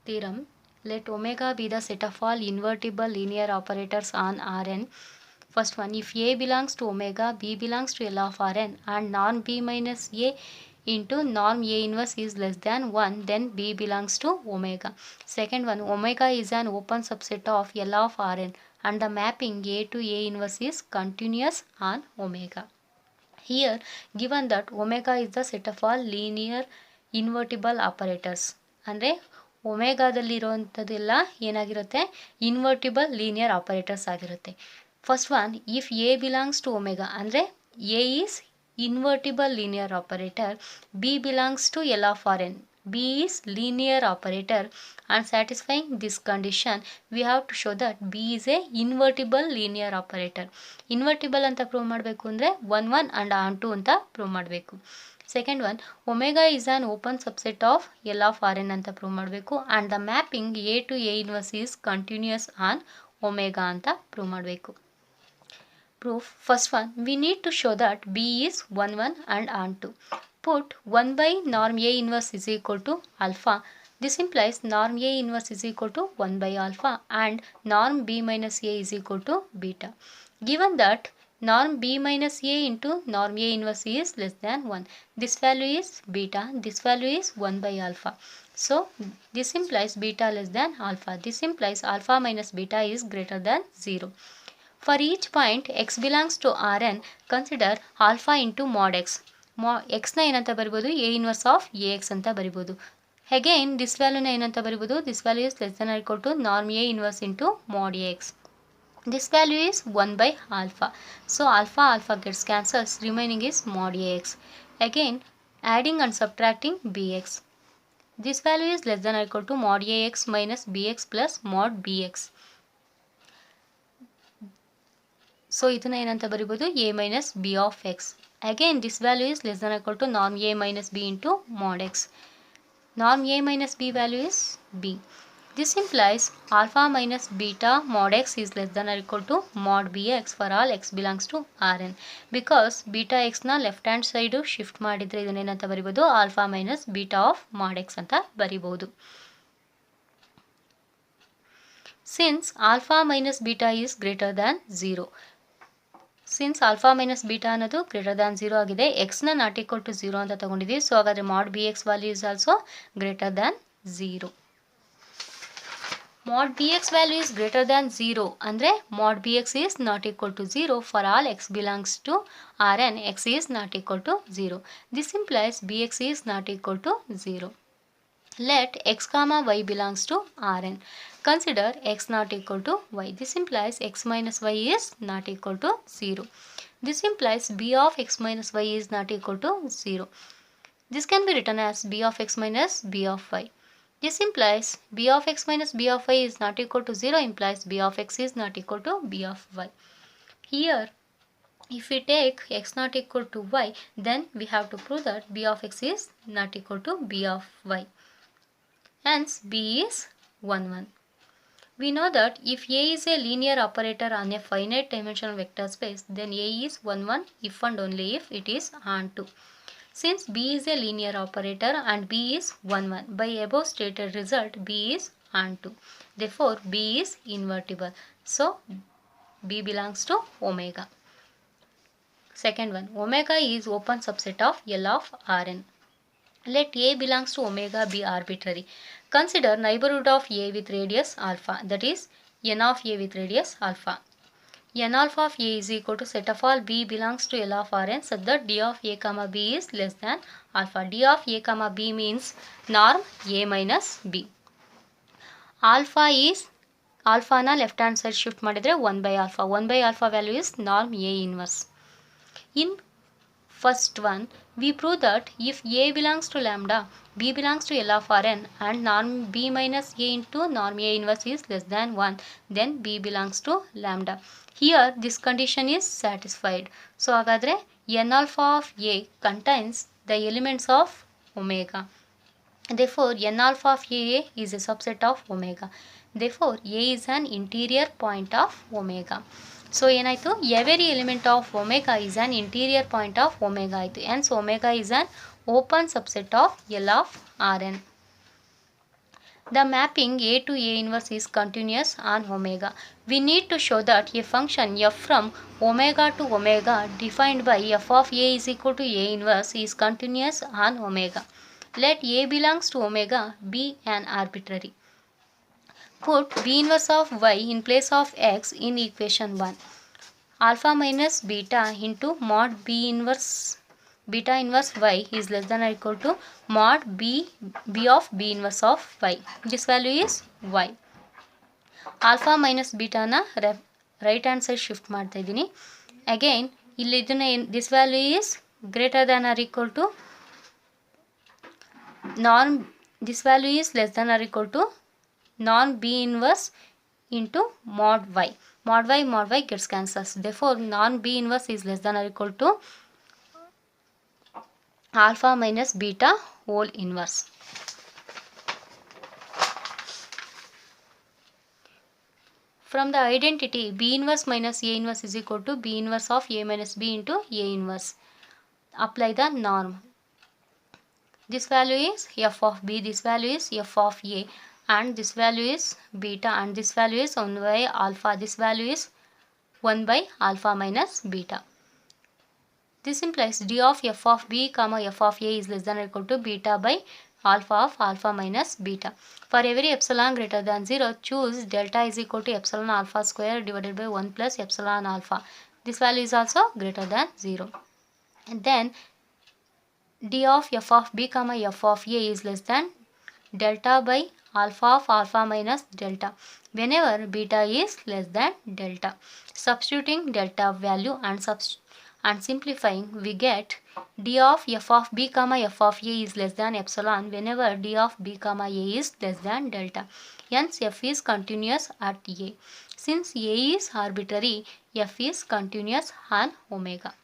theorem. Let omega be the set of all invertible linear operators on Rn. First one, if A belongs to omega, B belongs to L of Rn and norm B minus A into norm A inverse is less than 1, then B belongs to omega. Second one, omega is an open subset of L of Rn and the mapping A to A inverse is continuous on omega. Here, given that omega is the set of all linear invertible operators, ಅಂದರೆ ಒಮೆಗಾದಲ್ಲಿರುವಂಥದ್ದೆಲ್ಲ ಏನಾಗಿರುತ್ತೆ, invertible linear operators ಆಗಿರುತ್ತೆ. First one, if A belongs to omega ಅಂದರೆ A is invertible linear operator, B belongs to L of Rn, B is linear operator, and satisfying this condition we have to show that B is a invertible linear operator. Invertible ಅಂತ prove ಮಾಡಬೇಕು ಅಂದರೆ 1 1 and on 2 ಅಂತ prove ಮಾಡಬೇಕು. Second one, omega is an open subset of L of R N ಅಂತ prove ಮಾಡಬೇಕು and the mapping A to A inverse is continuous on omega ಅಂತ prove ಮಾಡಬೇಕು. Proof. First one, we need to show that B is 1 1 and on 2. Put 1 by norm A inverse is equal to alpha. This implies norm A inverse is equal to 1 by alpha and norm B minus A is equal to beta. Given that norm B minus A into norm A inverse is less than 1, this value is beta, this value is 1 by alpha. So this implies beta less than alpha. This implies alpha minus beta is greater than 0. For each point x belongs to Rn, consider alpha into mod x. x ನ ಏನಂತ ಬರಿಬೋದು, a inverse of ax ಅಂತ ಬರಿಬೋದು. Again this value ನ ಏನಂತ ಬರಿಬೋದು, this value is less than or equal to norm a inverse into mod ax. This value is 1 by alpha. So alpha gets cancels, remaining is mod ax. Again adding and subtracting bx. This value is less than or equal to mod ax minus bx plus mod bx. So ಇದನ್ನ ಏನಂತ ಬರಿಬೋದು, a minus b of x. Again this value is less than or equal to norm a minus b into mod x. Norm a minus b value is b. This implies alpha minus beta mod x is less than or equal to mod bx for all x belongs to Rn. Because beta x ನ left hand side shift ಮಾಡಿದರೆ ಇದನ್ನ ಏನಂತ ಬರಿಬೋದು, alpha minus beta of mod x ಅಂತ ಬರಿಬೋದು. Since alpha minus beta is greater than 0. Since alpha minus beta ಅನ್ನೋದು greater than 0 ಆಗಿದೆ, ಎಕ್ಸ್ನ ನಾಟ್ ಈಕ್ವಲ್ ಟು 0 ಅಂತ ತಗೊಂಡಿದ್ದೀವಿ. ಸೊ ಹಾಗಾದರೆ mod b x value is also greater than 0. Mod b x value is greater than 0 ಅಂದರೆ mod b x is not equal to 0 for all x belongs to R N, x is not equal to 0. This implies b x is not equal to 0. Let x comma y belongs to Rn. Consider x not equal to y. This implies x minus y is not equal to 0. This implies b of x minus y is not equal to 0. This can be written as b of x minus b of y. This implies b of x minus b of y is not equal to 0 implies b of x is not equal to b of y. Here if we take x not equal to y, then we have to prove that b of x is not equal to b of y. Hence b is 1 1. We know that if a is a linear operator on a finite dimensional vector space, then a is 1 1 if and only if it is on 2. Since b is a linear operator and b is 1 1, by above stated result b is on 2. Therefore b is invertible. So b belongs to omega. Second one, omega is open subset of L of Rn. Let a belongs to omega be arbitrary. Consider neighborhood of a with radius alpha, that is n of a with radius alpha. N alpha of a is equal to set of all b belongs to L of Rn such that d of a comma b is less than alpha. D of a comma b means norm a minus b. Alpha is alpha na left hand side shift ಮಾಡಿದ್ರೆ 1 by alpha. 1 by alpha value is norm a inverse. In first one, we prove that if a belongs to lambda, b belongs to L of Rn and norm b minus a into norm a inverse is less than 1, then b belongs to lambda. Here this condition is satisfied. So hagadre n alpha of a contains the elements of omega. Therefore n alpha of a is a subset of omega. Therefore a is an interior point of omega. So ಏನಾಯಿತು, every element of omega is an interior point of omega ಆಯಿತು. Hence omega is an open subset of L of Rn. The mapping A to A inverse is continuous on omega. We need to show that a function f from omega to omega defined by f of A is equal to A inverse is continuous on omega. Let A belongs to omega be an arbitrary. Put B inverse of y in place of x in equation 1. Alpha minus beta into mod beta inverse y is less than or equal to mod b of b inverse of y. This value is y. Alpha minus beta na right hand side shift ಮಾಡ್ತಾ ಇದ್ದೀನಿ. Again ಇಲ್ಲಿ ಇದನ್ನ this value is greater than or equal to this value is less than or equal to non b inverse into mod y. Mod y gets cancels. Therefore, non b inverse is less than or equal to alpha minus beta whole inverse. From the identity, b inverse minus a inverse is equal to b inverse of a minus b into a inverse. Apply the norm. This value is f of b, this value is f of a, and this value is beta, and this value is 1 by alpha, this value is 1 by alpha minus beta. This implies d of f of b comma f of a is less than or equal to beta by alpha of alpha minus beta. For every epsilon greater than 0, choose delta is equal to epsilon alpha square divided by 1 plus epsilon alpha. This value is also greater than 0. And then d of f of b comma f of a is less than delta by alpha of alpha minus delta whenever beta is less than delta. Substituting delta value and simplifying, we get d of f of b comma f of a is less than epsilon whenever d of b comma a is less than delta. Hence f is continuous at a. Since a is arbitrary, f is continuous on omega.